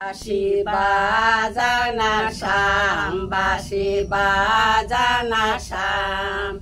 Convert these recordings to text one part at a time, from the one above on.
বাঁশি বাজানা শাম, বাঁশি বাজানা শাম,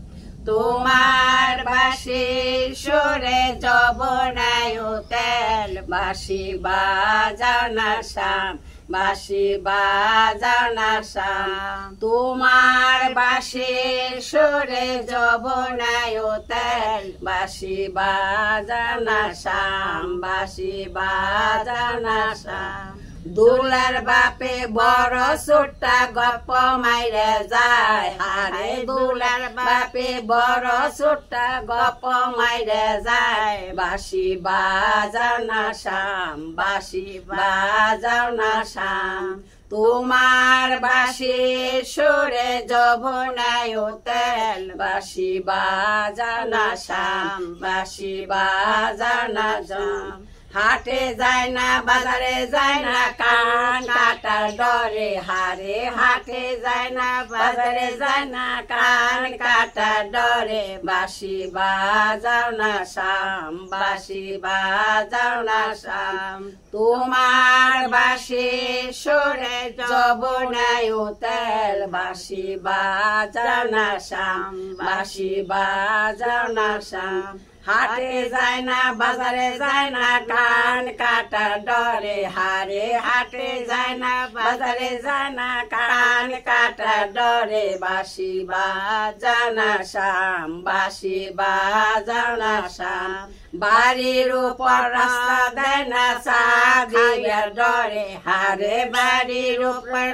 তোমার বাঁশির সুরে যবনায় তেল। বাঁশি বাজানা শাম, বাঁশি বাজানা শাম, তোমার বাঁশির সুরে যবনায় তেল। বাঁশি বাজানা শাম, বাঁশি বাজানা শাম, দুলার বাপে বড় ছোট্টা গপ্প মাইরে যায়। হারে দুলার বাপে বড় ছোট্টা গপ্প মাইরে যায়। বাঁশি বাজানা শাম, বাঁশি বাজানা শাম, তোমার বাঁশির সুরে যবনায় তেল। বাঁশি বাজানা শাম, বাঁশি বাজানা শাম, হাটে যায় না বাজারে যায় না কান কাটার ডরে। হারে হাটে যায় না বাজারে যায় না কান কাটার ডরে। বাঁশি বাজানা শাম, বাঁশি বাজানা শাম, তোমার বাঁশির সুরে যবনায় তেল। বাঁশি বাজানা শাম, বাঁশি বাজানা শাম, হাটে যায় না বাজারে যায় না কান কাটার ডরে। হারে হাটে যায় না বাজারে যায় না কান কাটার ডরে। বাঁশি বাজানা শাম, বাঁশি বাজানা শাম, বাড়ির উপর রাস্তা দেয় না চাঁদির ডরে। হারে বাড়ির উপর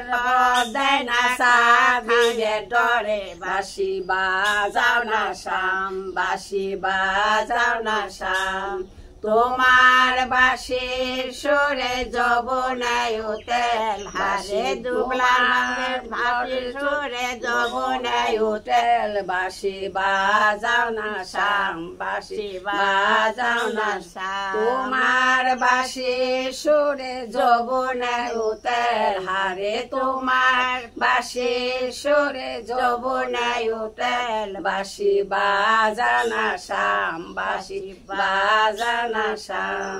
দেয় না চাঁদির ডরে। বাঁশি বাজানা শাম, বাঁশি বাজানা শাম, তোমার বাঁশির সুরে যবনায় তেল। হারে দুলার বাঁশির সুরে যবনায় তেল। বাঁশি বাজানা শাম, বাঁশি বাজানা শাম, তোমার বাঁশির সুরে যবনায় তেল। হারে তোমার বাঁশির সুরে যবনায় তেল। বাঁশি বাজানা শাম, বাঁশি বাজানা শাম।